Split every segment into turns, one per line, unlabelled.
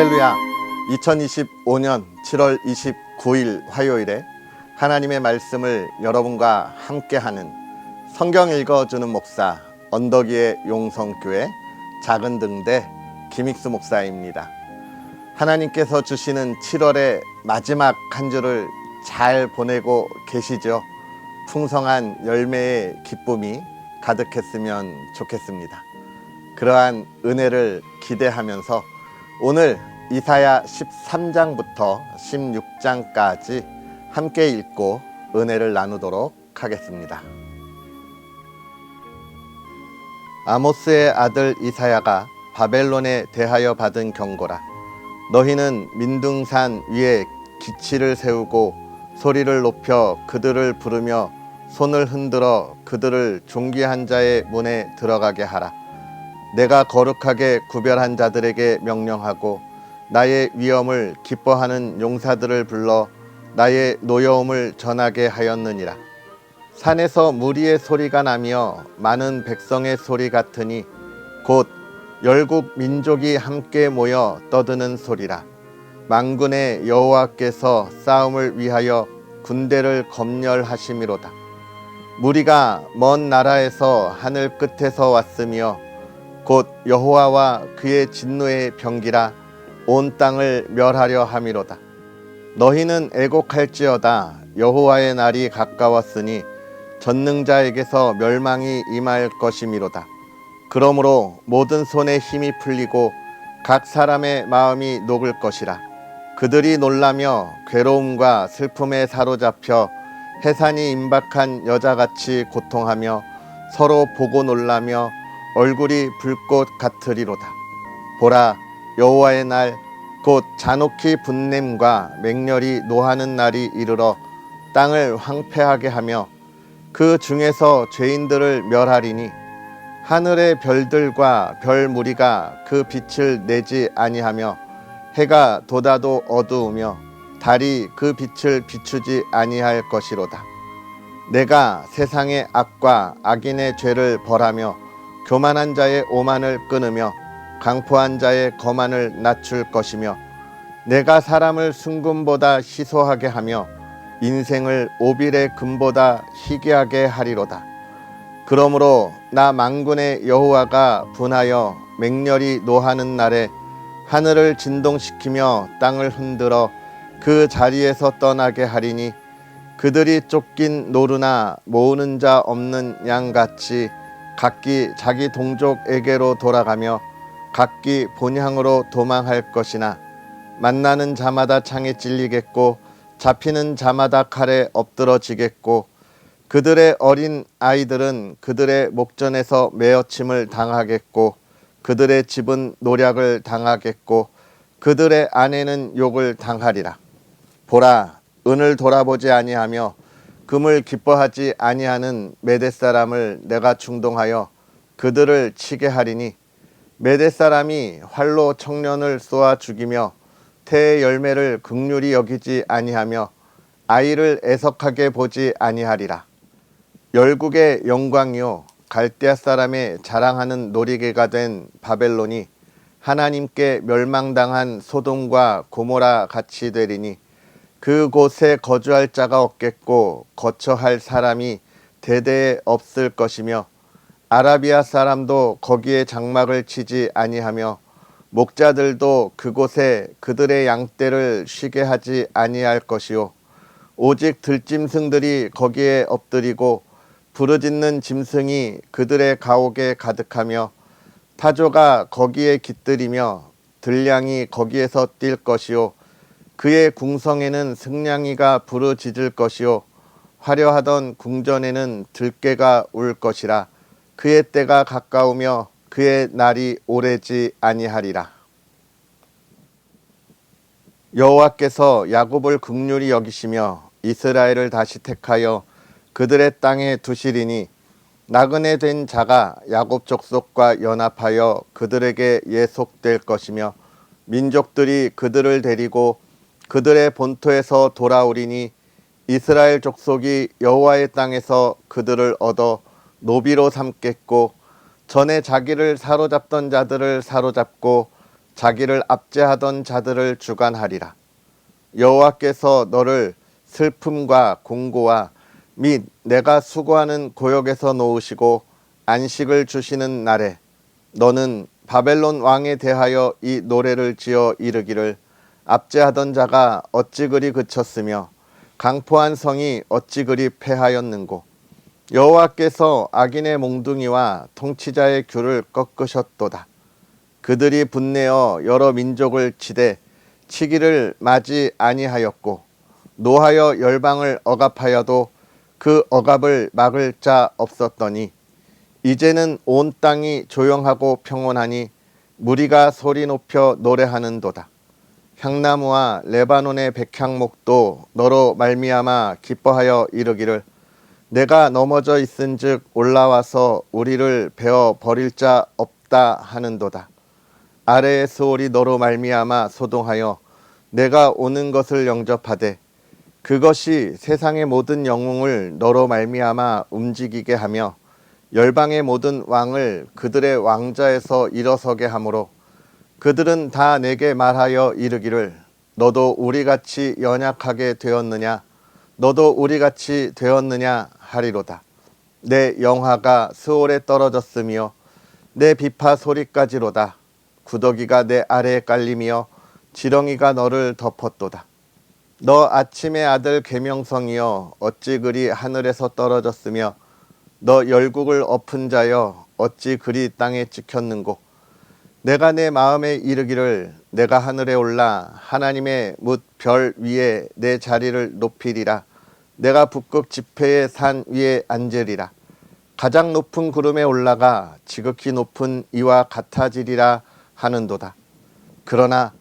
할렐루야. 2025년 7월 29일 화요일에 하나님의 말씀을 여러분과 함께하는 성경 읽어주는 목사 언덕위의 용성교회 작은등대 김익수 목사입니다. 하나님께서 주시는 7월의 마지막 한 주를 잘 보내고 계시죠? 풍성한 열매의 기쁨이 가득했으면 좋겠습니다. 그러한 은혜를 기대하면서 오늘 이사야 13장부터 16장까지 함께 읽고 은혜를 나누도록 하겠습니다. 아모스의 아들 이사야가 바벨론에 대하여 받은 경고라. 너희는 민둥산 위에 기치를 세우고 소리를 높여 그들을 부르며 손을 흔들어 그들을 존귀한 자의 문에 들어가게 하라. 내가 거룩하게 구별한 자들에게 명령하고 나의 위엄을 기뻐하는 용사들을 불러 나의 노여움을 전하게 하였느니라. 산에서 무리의 소리가 나며 많은 백성의 소리 같으니 곧 열국 민족이 함께 모여 떠드는 소리라. 만군의 여호와께서 싸움을 위하여 군대를 검열하심이로다. 무리가 먼 나라에서 하늘 끝에서 왔으며 곧 여호와와 그의 진노의 병기라 온 땅을 멸하려 함이로다. 너희는 애곡할지어다. 여호와의 날이 가까웠으니 전능자에게서 멸망이 임할 것이미로다. 그러므로 모든 손에 힘이 풀리고 각 사람의 마음이 녹을 것이라. 그들이 놀라며 괴로움과 슬픔에 사로잡혀 해산이 임박한 여자같이 고통하며 서로 보고 놀라며 얼굴이 불꽃 같으리로다. 보라, 여호와의 날 곧 잔혹히 분냄과 맹렬히 노하는 날이 이르러 땅을 황폐하게 하며 그 중에서 죄인들을 멸하리니 하늘의 별들과 별 무리가 그 빛을 내지 아니하며 해가 돋아도 어두우며 달이 그 빛을 비추지 아니할 것이로다. 내가 세상의 악과 악인의 죄를 벌하며 교만한 자의 오만을 끊으며 강포한 자의 거만을 낮출 것이며 내가 사람을 순금보다 희소하게 하며 인생을 오빌의 금보다 희귀하게 하리로다. 그러므로 나 만군의 여호와가 분하여 맹렬히 노하는 날에 하늘을 진동시키며 땅을 흔들어 그 자리에서 떠나게 하리니 그들이 쫓긴 노루나 모으는 자 없는 양같이 각기 자기 동족에게로 돌아가며 각기 본향으로 도망할 것이나 만나는 자마다 창에 찔리겠고 잡히는 자마다 칼에 엎드러지겠고 그들의 어린 아이들은 그들의 목전에서 매어침을 당하겠고 그들의 집은 노략을 당하겠고 그들의 아내는 욕을 당하리라. 보라, 은을 돌아보지 아니하며 금을 기뻐하지 아니하는 메대 사람을 내가 충동하여 그들을 치게 하리니 메대 사람이 활로 청년을 쏘아 죽이며 태의 열매를 긍휼히 여기지 아니하며 아이를 애석하게 보지 아니하리라. 열국의 영광이요 갈대아 사람의 자랑하는 놀이개가 된 바벨론이 하나님께 멸망당한 소돔과 고모라 같이 되리니 그곳에 거주할 자가 없겠고 거처할 사람이 대대에 없을 것이며 아라비아 사람도 거기에 장막을 치지 아니하며 목자들도 그곳에 그들의 양떼를 쉬게 하지 아니할 것이요 오직 들짐승들이 거기에 엎드리고 부르짖는 짐승이 그들의 가옥에 가득하며 타조가 거기에 깃들이며 들량이 거기에서 뛸 것이요 그의 궁성에는 승냥이가 부르짖을 것이요 화려하던 궁전에는 들깨가 울 것이라. 그의 때가 가까우며 그의 날이 오래지 아니하리라. 여호와께서 야곱을 긍휼히 여기시며 이스라엘을 다시 택하여 그들의 땅에 두시리니 나그네 된 자가 야곱 족속과 연합하여 그들에게 예속될 것이며 민족들이 그들을 데리고 그들의 본토에서 돌아오리니 이스라엘 족속이 여호와의 땅에서 그들을 얻어 노비로 삼겠고 전에 자기를 사로잡던 자들을 사로잡고 자기를 압제하던 자들을 주관하리라. 여호와께서 너를 슬픔과 공고와 및 내가 수고하는 고역에서 놓으시고 안식을 주시는 날에 너는 바벨론 왕에 대하여 이 노래를 지어 이르기를 압제하던 자가 어찌 그리 그쳤으며 강포한 성이 어찌 그리 패하였는고. 여호와께서 악인의 몽둥이와 통치자의 귤을 꺾으셨도다. 그들이 분내어 여러 민족을 치되 치기를 마지 아니하였고 노하여 열방을 억압하여도 그 억압을 막을 자 없었더니 이제는 온 땅이 조용하고 평온하니 무리가 소리 높여 노래하는도다. 향나무와 레바논의 백향목도 너로 말미암아 기뻐하여 이르기를 내가 넘어져 있은즉 올라와서 우리를 베어 버릴 자 없다 하는도다. 아래의 스올이 너로 말미암아 소동하여 내가 오는 것을 영접하되 그것이 세상의 모든 영웅을 너로 말미암아 움직이게 하며 열방의 모든 왕을 그들의 왕자에서 일어서게 하므로 그들은 다 내게 말하여 이르기를 너도 우리같이 연약하게 되었느냐 너도 우리같이 되었느냐 하리로다. 내 영화가 스올에 떨어졌으며 내 비파 소리까지로다. 구더기가 내 아래에 깔리며 지렁이가 너를 덮었도다. 너 아침의 아들 계명성이여 어찌 그리 하늘에서 떨어졌으며 너 열국을 엎은 자여 어찌 그리 땅에 찍혔는고. 내가 내 마음에 이르기를 내가 하늘에 올라 하나님의 뭇 별 위에 내 자리를 높이리라. 내가 북극 지폐의 산 위에 앉으리라. 가장 높은 구름에 올라가 지극히 높은 이와 같아지리라 하는도다. 그러나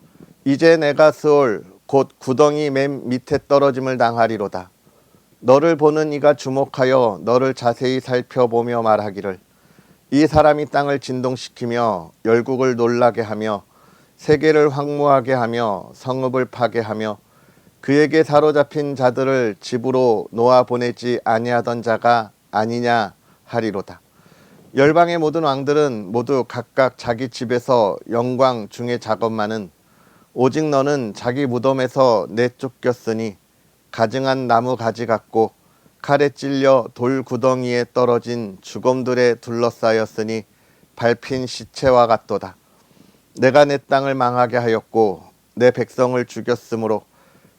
이제 내가 스올 곧 구덩이 맨 밑에 떨어짐을 당하리로다. 너를 보는 이가 주목하여 너를 자세히 살펴보며 말하기를 이 사람이 땅을 진동시키며 열국을 놀라게 하며 세계를 황무하게 하며 성읍을 파괴하며 그에게 사로잡힌 자들을 집으로 놓아 보내지 아니하던 자가 아니냐 하리로다. 열방의 모든 왕들은 모두 각각 자기 집에서 영광 중에 작업만은 오직 너는 자기 무덤에서 내쫓겼으니 가증한 나무 가지 같고 칼에 찔려 돌 구덩이에 떨어진 죽음들에 둘러싸였으니 밟힌 시체와 같도다. 내가 내 땅을 망하게 하였고 내 백성을 죽였으므로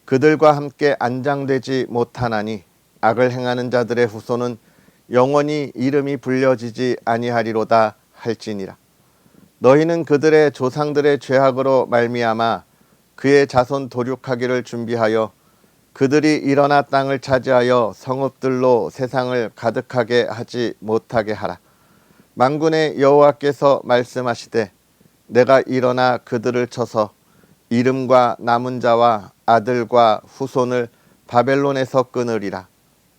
그들과 함께 안장되지 못하나니 악을 행하는 자들의 후손은 영원히 이름이 불려지지 아니하리로다 할지니라. 너희는 그들의 조상들의 죄악으로 말미암아 그의 자손 도륙하기를 준비하여 그들이 일어나 땅을 차지하여 성읍들로 세상을 가득하게 하지 못하게 하라. 만군의 여호와께서 말씀하시되 내가 일어나 그들을 쳐서 이름과 남은 자와 아들과 후손을 바벨론에서 끊으리라.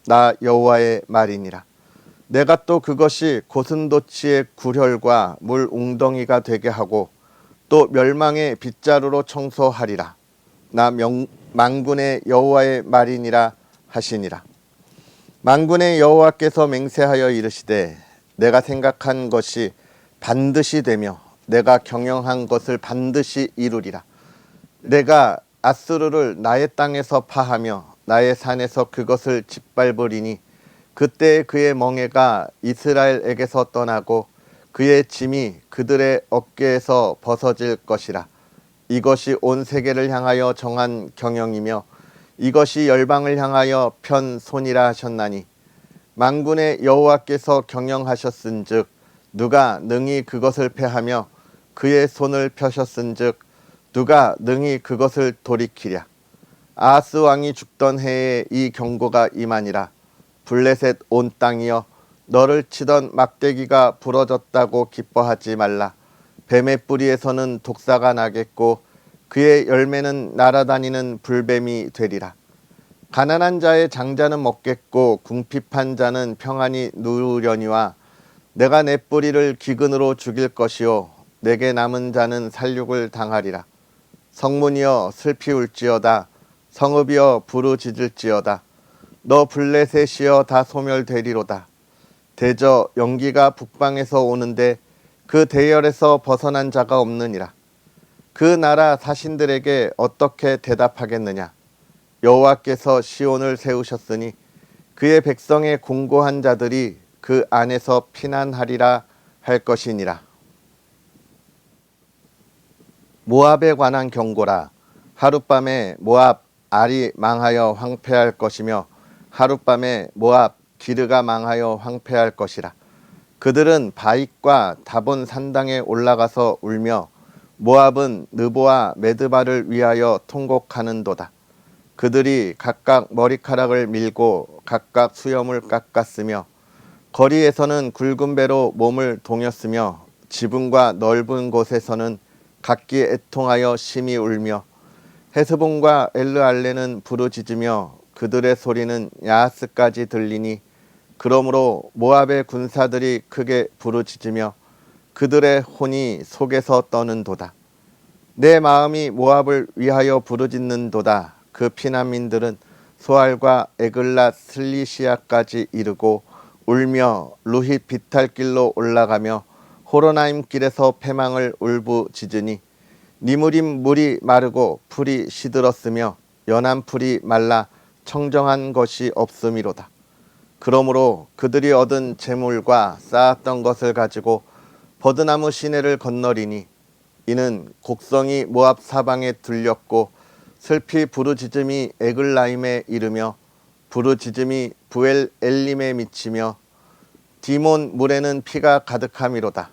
나 여호와의 말이니라. 내가 또 그것이 고슴도치의 굴혈과 물 웅덩이가 되게 하고 또 멸망의 빗자루로 청소하리라. 나 만군의 여호와의 말이니라 하시니라. 만군의 여호와께서 맹세하여 이르시되 내가 생각한 것이 반드시 되며 내가 경영한 것을 반드시 이루리라. 내가 아스루를 나의 땅에서 파하며 나의 산에서 그것을 짓밟으리니 그때 그의 멍에가 이스라엘에게서 떠나고 그의 짐이 그들의 어깨에서 벗어질 것이라. 이것이 온 세계를 향하여 정한 경영이며 이것이 열방을 향하여 편 손이라 하셨나니 만군의 여호와께서 경영하셨은즉 누가 능히 그것을 패하며 그의 손을 펴셨은즉 누가 능히 그것을 돌이키랴. 아하스 왕이 죽던 해에 이 경고가 임하니라. 블레셋 온 땅이여 너를 치던 막대기가 부러졌다고 기뻐하지 말라. 뱀의 뿌리에서는 독사가 나겠고 그의 열매는 날아다니는 불뱀이 되리라. 가난한 자의 장자는 먹겠고 궁핍한 자는 평안히 누우려니와 내가 내 뿌리를 기근으로 죽일 것이요 내게 남은 자는 살육을 당하리라. 성문이여 슬피 울지어다. 성읍이여 부르짖을지어다. 너 블레셋이여 다 소멸되리로다. 대저 연기가 북방에서 오는데 그 대열에서 벗어난 자가 없느니라. 그 나라 사신들에게 어떻게 대답하겠느냐? 여호와께서 시온을 세우셨으니 그의 백성의 공고한 자들이 그 안에서 피난하리라 할 것이니라. 모압에 관한 경고라. 하룻밤에 모압 알이 망하여 황폐할 것이며 하룻밤에 모압 기르가 망하여 황폐할 것이라. 그들은 바익과 다본 산당에 올라가서 울며 모압은 느보와 메드바를 위하여 통곡하는도다. 그들이 각각 머리카락을 밀고 각각 수염을 깎았으며 거리에서는 굵은 배로 몸을 동였으며 지붕과 넓은 곳에서는 각기 애통하여 심히 울며 헤스본과 엘르알레는 부르짖으며 그들의 소리는 야하스까지 들리니 그러므로 모압의 군사들이 크게 부르짖으며 그들의 혼이 속에서 떠는도다. 내 마음이 모압을 위하여 부르짖는도다. 그 피난민들은 소알과 에글랏 슬리시아까지 이르고 울며 루힛 비탈길로 올라가며 호로나임 길에서 패망을 울부짖으니 니무림 물이 마르고 풀이 시들었으며 연한 풀이 말라 청정한 것이 없음이로다. 그러므로 그들이 얻은 재물과 쌓았던 것을 가지고 버드나무 시내를 건너리니 이는 곡성이 모압 사방에 들렸고 슬피 부르짖음이 에글라임에 이르며 부르짖음이 부엘 엘림에 미치며 디몬 물에는 피가 가득함이로다.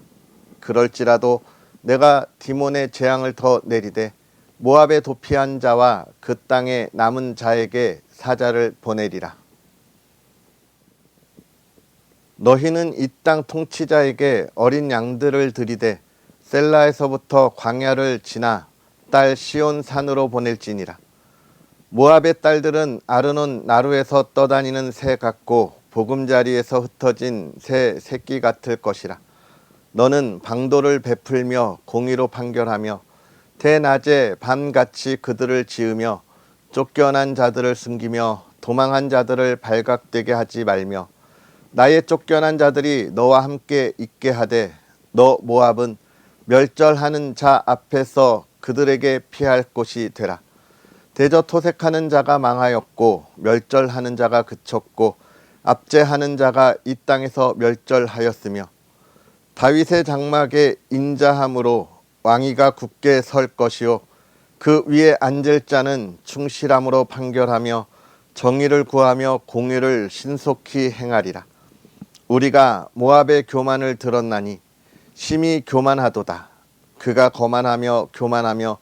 그럴지라도 내가 디몬의 재앙을 더 내리되 모압에 도피한 자와 그 땅에 남은 자에게 사자를 보내리라. 너희는 이 땅 통치자에게 어린 양들을 들이되 셀라에서부터 광야를 지나 딸 시온 산으로 보낼지니라. 모압의 딸들은 아르논 나루에서 떠다니는 새 같고 보금자리에서 흩어진 새 새끼 같을 것이라. 너는 방도를 베풀며 공의로 판결하며 대낮에 밤같이 그들을 지으며 쫓겨난 자들을 숨기며 도망한 자들을 발각되게 하지 말며 나의 쫓겨난 자들이 너와 함께 있게 하되 너 모압은 멸절하는 자 앞에서 그들에게 피할 곳이 되라. 대저 토색하는 자가 망하였고 멸절하는 자가 그쳤고 압제하는 자가 이 땅에서 멸절하였으며 다윗의 장막에 인자함으로 왕위가 굳게 설 것이요 그 위에 앉을 자는 충실함으로 판결하며 정의를 구하며 공의를 신속히 행하리라. 우리가 모압의 교만을 들었나니 심히 교만하도다. 그가 거만하며 교만하며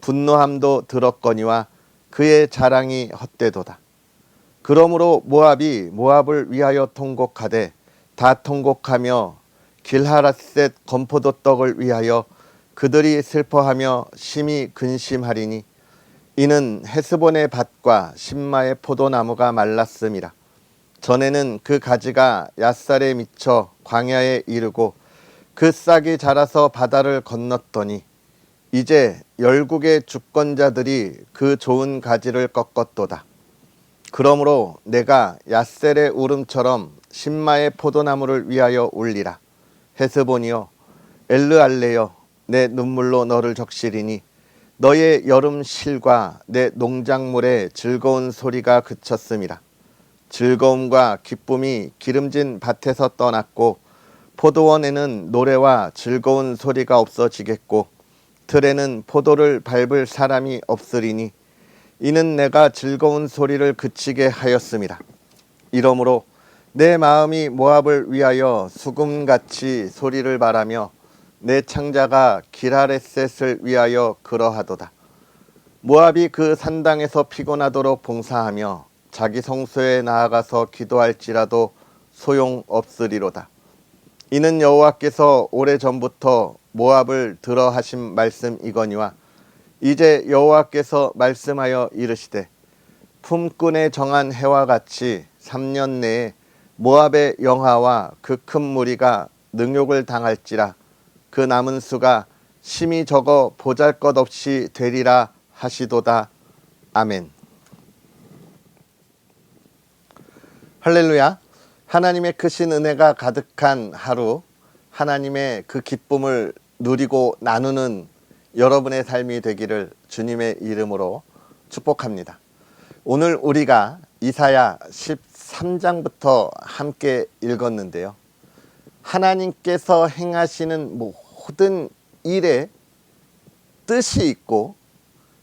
분노함도 들었거니와 그의 자랑이 헛되도다. 그러므로 모압이 모압을 위하여 통곡하되 다 통곡하며 길하라셋 건포도 떡을 위하여 그들이 슬퍼하며 심히 근심하리니 이는 헤스본의 밭과 신마의 포도나무가 말랐음이라. 전에는 그 가지가 얏살에 미쳐 광야에 이르고 그 싹이 자라서 바다를 건넜더니 이제 열국의 주권자들이 그 좋은 가지를 꺾었도다. 그러므로 내가 얏셀의 울음처럼 신마의 포도나무를 위하여 울리라. 헤스본이여 엘르알레여 내 눈물로 너를 적시리니 너의 여름 실과 내 농작물의 즐거운 소리가 그쳤음이라. 즐거움과 기쁨이 기름진 밭에서 떠났고 포도원에는 노래와 즐거운 소리가 없어지겠고 들에는 포도를 밟을 사람이 없으리니 이는 내가 즐거운 소리를 그치게 하였음이라. 이러므로 내 마음이 모압을 위하여 수금같이 소리를 말하며 내 창자가 기라레셋을 위하여 그러하도다. 모압이 그 산당에서 피곤하도록 봉사하며 자기 성소에 나아가서 기도할지라도 소용없으리로다. 이는 여호와께서 오래전부터 모압을 들어 하신 말씀이거니와 이제 여호와께서 말씀하여 이르시되 품꾼에 정한 해와 같이 3년 내에 모압의 영하와 그 큰 무리가 능욕을 당할지라. 그 남은 수가 심히 적어 보잘것없이 되리라 하시도다. 아멘. 할렐루야. 하나님의 크신 은혜가 가득한 하루, 하나님의 그 기쁨을 누리고 나누는 여러분의 삶이 되기를 주님의 이름으로 축복합니다. 오늘 우리가 이사야 13장부터 함께 읽었는데요. 하나님께서 행하시는 모든 일에 뜻이 있고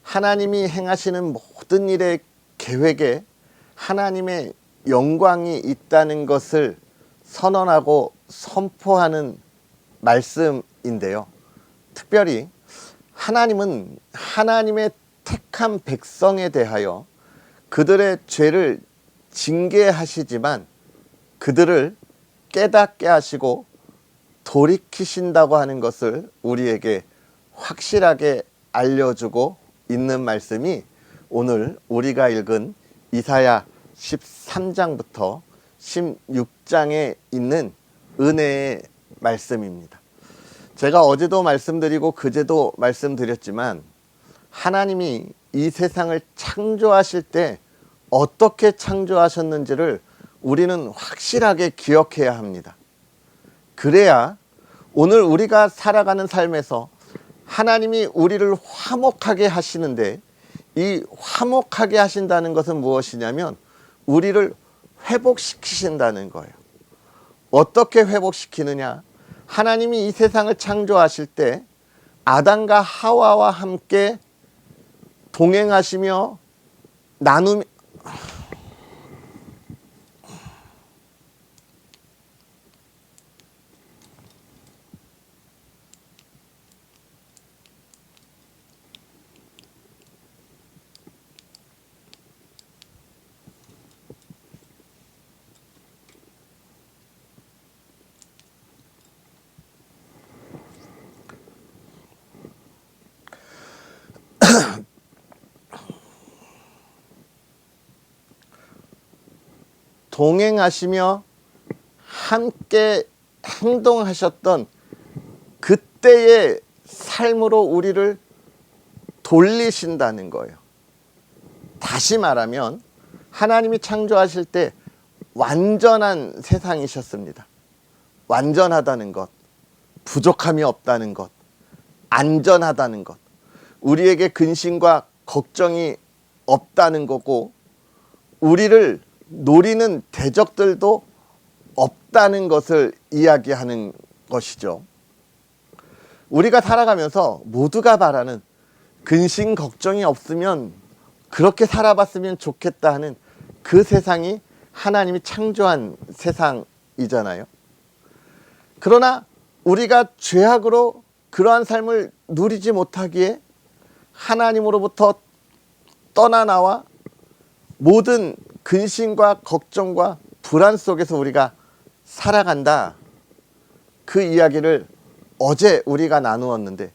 하나님이 행하시는 모든 일의 계획에 하나님의 영광이 있다는 것을 선언하고 선포하는 말씀인데요. 특별히 하나님은 하나님의 택한 백성에 대하여 그들의 죄를 징계하시지만 그들을 깨닫게 하시고 돌이키신다고 하는 것을 우리에게 확실하게 알려주고 있는 말씀이 오늘 우리가 읽은 이사야 13장부터 16장에 있는 은혜의 말씀입니다. 제가 어제도 말씀드리고 그제도 말씀드렸지만 하나님이 이 세상을 창조하실 때 어떻게 창조하셨는지를 우리는 확실하게 기억해야 합니다. 그래야 오늘 우리가 살아가는 삶에서 하나님이 우리를 화목하게 하시는데 이 화목하게 하신다는 것은 무엇이냐면 우리를 회복시키신다는 거예요. 어떻게 회복시키느냐? 하나님이 이 세상을 창조하실 때 아담과 하와와 함께 동행하시며 나누며 동행하시며 함께 행동하셨던 그때의 삶으로 우리를 돌리신다는 거예요. 다시 말하면 하나님이 창조하실 때 완전한 세상이셨습니다. 완전하다는 것, 부족함이 없다는 것, 안전하다는 것, 우리에게 근심과 걱정이 없다는 거고 우리를 노리는 대적들도 없다는 것을 이야기하는 것이죠. 우리가 살아가면서 모두가 바라는 근심 걱정이 없으면 그렇게 살아봤으면 좋겠다 하는 그 세상이 하나님이 창조한 세상이잖아요. 그러나 우리가 죄악으로 그러한 삶을 누리지 못하기에 하나님으로부터 떠나 나와 모든 근심과 걱정과 불안 속에서 우리가 살아간다. 그 이야기를 어제 우리가 나누었는데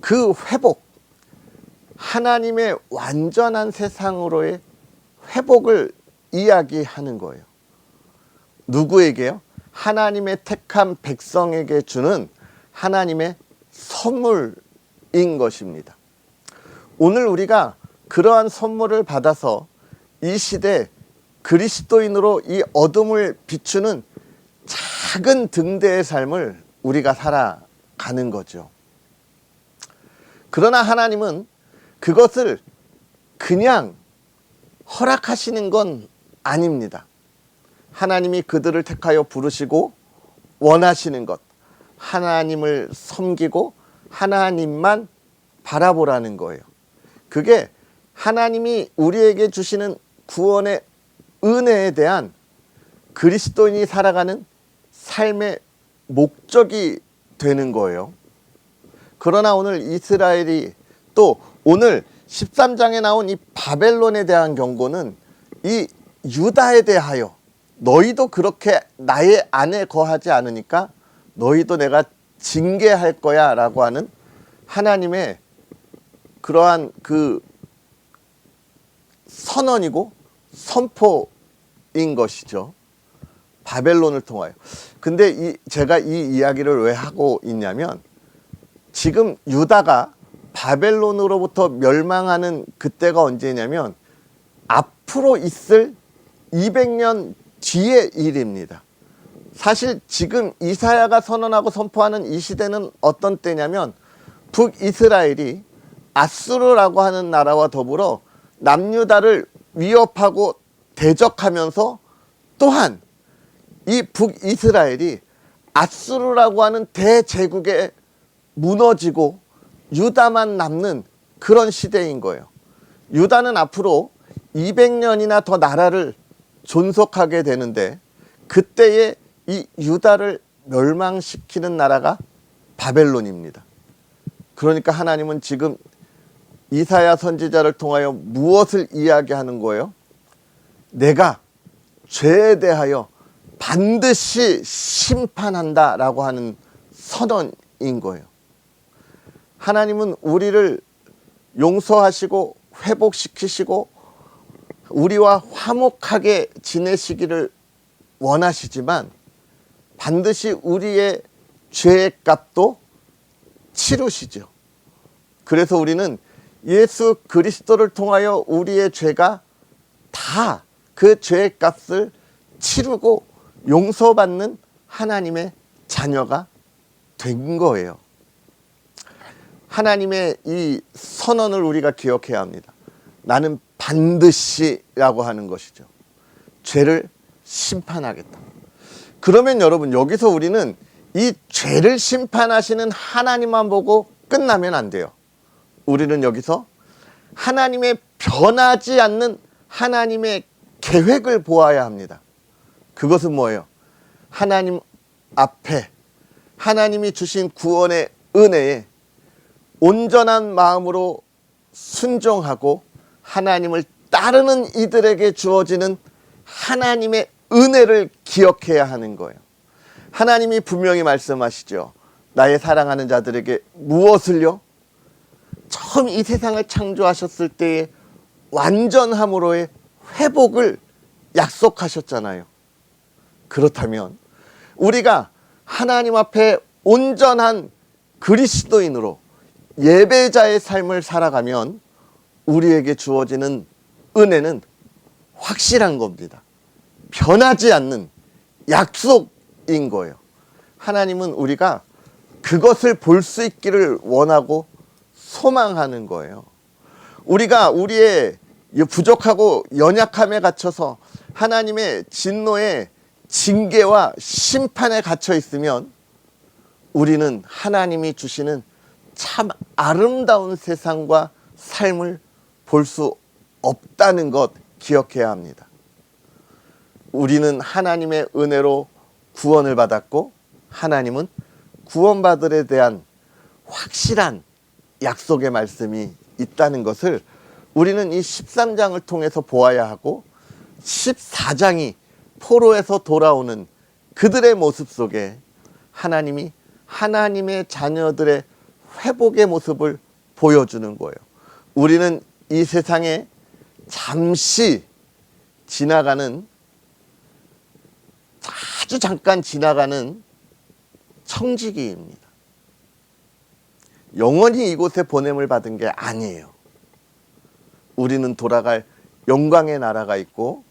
그 회복, 하나님의 완전한 세상으로의 회복을 이야기하는 거예요. 누구에게요? 하나님의 택한 백성에게 주는 하나님의 선물인 것입니다. 오늘 우리가 그러한 선물을 받아서 이 시대 그리스도인으로 이 어둠을 비추는 작은 등대의 삶을 우리가 살아가는 거죠. 그러나 하나님은 그것을 그냥 허락하시는 건 아닙니다. 하나님이 그들을 택하여 부르시고 원하시는 것, 하나님을 섬기고 하나님만 바라보라는 거예요. 그게 하나님이 우리에게 주시는 구원의 은혜에 대한 그리스도인이 살아가는 삶의 목적이 되는 거예요. 그러나 오늘 이스라엘이 또 오늘 13장에 나온 이 바벨론에 대한 경고는 이 유다에 대하여 너희도 그렇게 나의 안에 거하지 않으니까 너희도 내가 징계할 거야 라고 하는 하나님의 그러한 그 선언이고 선포인 것이죠. 바벨론을 통하여. 근데 제가 이 이야기를 왜 하고 있냐면 지금 유다가 바벨론으로부터 멸망하는 그때가 언제냐면 앞으로 있을 200년 뒤의 일입니다. 사실 지금 이사야가 선언하고 선포하는 이 시대는 어떤 때냐면 북이스라엘이 아수르라고 하는 나라와 더불어 남유다를 위협하고 대적하면서 또한 이 북이스라엘이 아수르라고 하는 대제국에 무너지고 유다만 남는 그런 시대인 거예요. 유다는 앞으로 200년이나 더 나라를 존속하게 되는데 그때에 이 유다를 멸망시키는 나라가 바벨론입니다. 그러니까 하나님은 지금 이사야 선지자를 통하여 무엇을 이야기하는 거예요? 내가 죄에 대하여 반드시 심판한다 라고 하는 선언인 거예요. 하나님은 우리를 용서하시고 회복시키시고 우리와 화목하게 지내시기를 원하시지만 반드시 우리의 죄의 값도 치르시죠. 그래서 우리는 예수 그리스도를 통하여 우리의 죄가 다 그 죄의 값을 치르고 용서받는 하나님의 자녀가 된 거예요. 하나님의 이 선언을 우리가 기억해야 합니다. 나는 반드시라고 하는 것이죠. 죄를 심판하겠다. 그러면 여러분 여기서 우리는 이 죄를 심판하시는 하나님만 보고 끝나면 안 돼요. 우리는 여기서 하나님의 변하지 않는 하나님의 계획을 보아야 합니다. 그것은 뭐예요? 하나님 앞에 하나님이 주신 구원의 은혜에 온전한 마음으로 순종하고 하나님을 따르는 이들에게 주어지는 하나님의 은혜를 기억해야 하는 거예요. 하나님이 분명히 말씀하시죠. 나의 사랑하는 자들에게 무엇을요? 처음 이 세상을 창조하셨을 때의 완전함으로의 회복을 약속하셨잖아요. 그렇다면 우리가 하나님 앞에 온전한 그리스도인으로 예배자의 삶을 살아가면 우리에게 주어지는 은혜는 확실한 겁니다. 변하지 않는 약속인 거예요. 하나님은 우리가 그것을 볼 수 있기를 원하고 소망하는 거예요. 우리가 우리의 부족하고 연약함에 갇혀서 하나님의 진노의 징계와 심판에 갇혀 있으면 우리는 하나님이 주시는 참 아름다운 세상과 삶을 볼 수 없다는 것 기억해야 합니다. 우리는 하나님의 은혜로 구원을 받았고 하나님은 구원받으에 대한 확실한 약속의 말씀이 있다는 것을 우리는 이 13장을 통해서 보아야 하고 14장이 포로에서 돌아오는 그들의 모습 속에 하나님이 하나님의 자녀들의 회복의 모습을 보여주는 거예요. 우리는 이 세상에 잠시 지나가는 아주 잠깐 지나가는 청지기입니다. 영원히 이곳에 보냄을 받은 게 아니에요. 우리는 돌아갈 영광의 나라가 있고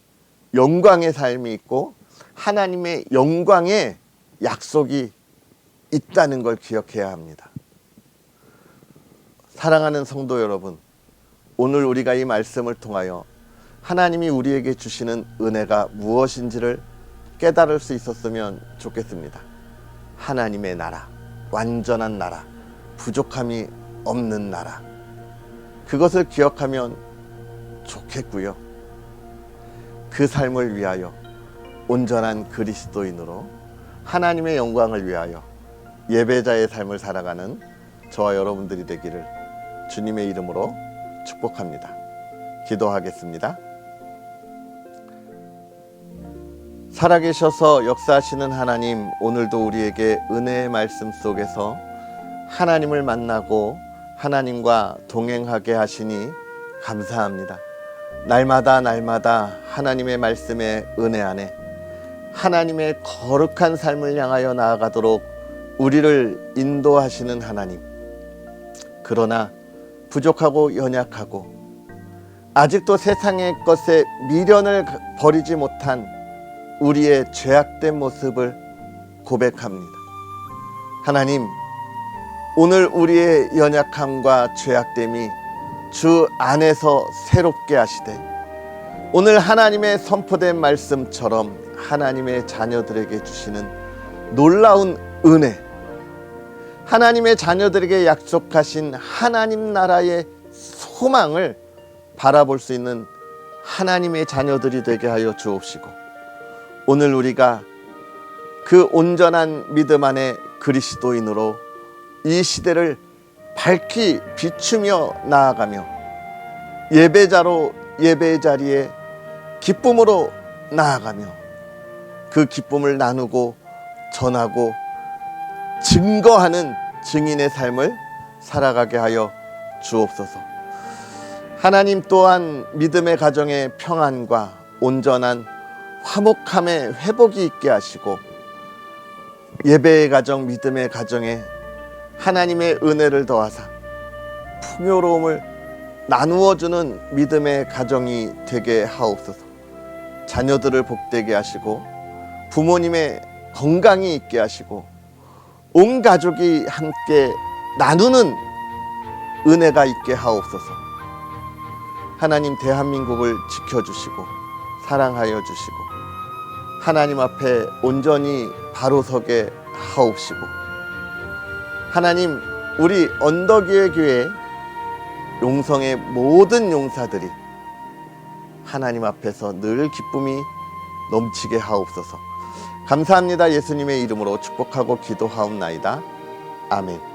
영광의 삶이 있고 하나님의 영광의 약속이 있다는 걸 기억해야 합니다. 사랑하는 성도 여러분, 오늘 우리가 이 말씀을 통하여 하나님이 우리에게 주시는 은혜가 무엇인지를 깨달을 수 있었으면 좋겠습니다. 하나님의 나라, 완전한 나라, 부족함이 없는 나라, 그것을 기억하면 좋겠고요. 그 삶을 위하여 온전한 그리스도인으로 하나님의 영광을 위하여 예배자의 삶을 살아가는 저와 여러분들이 되기를 주님의 이름으로 축복합니다. 기도하겠습니다. 살아계셔서 역사하시는 하나님, 오늘도 우리에게 은혜의 말씀 속에서 하나님을 만나고 하나님과 동행하게 하시니 감사합니다. 날마다 하나님의 말씀의 은혜 안에 하나님의 거룩한 삶을 향하여 나아가도록 우리를 인도하시는 하나님, 그러나 부족하고 연약하고 아직도 세상의 것에 미련을 버리지 못한 우리의 죄악된 모습을 고백합니다. 하나님, 오늘 우리의 연약함과 죄악됨이 주 안에서 새롭게 하시되 오늘 하나님의 선포된 말씀처럼 하나님의 자녀들에게 주시는 놀라운 은혜, 하나님의 자녀들에게 약속하신 하나님 나라의 소망을 바라볼 수 있는 하나님의 자녀들이 되게 하여 주옵시고, 오늘 우리가 그 온전한 믿음 안에 그리스도인으로 이 시대를 밝히 비추며 나아가며 예배자로 예배의 자리에 기쁨으로 나아가며 그 기쁨을 나누고 전하고 증거하는 증인의 삶을 살아가게 하여 주옵소서. 하나님 또한 믿음의 가정에 평안과 온전한 화목함의 회복이 있게 하시고 예배의 가정, 믿음의 가정에 하나님의 은혜를 더하사 풍요로움을 나누어주는 믿음의 가정이 되게 하옵소서. 자녀들을 복되게 하시고 부모님의 건강이 있게 하시고 온 가족이 함께 나누는 은혜가 있게 하옵소서. 하나님, 대한민국을 지켜주시고 사랑하여 주시고 하나님 앞에 온전히 바로 서게 하옵시고, 하나님, 우리 언덕위의 교회 용성의 모든 용사들이 하나님 앞에서 늘 기쁨이 넘치게 하옵소서. 감사합니다. 예수님의 이름으로 축복하고 기도하옵나이다. 아멘.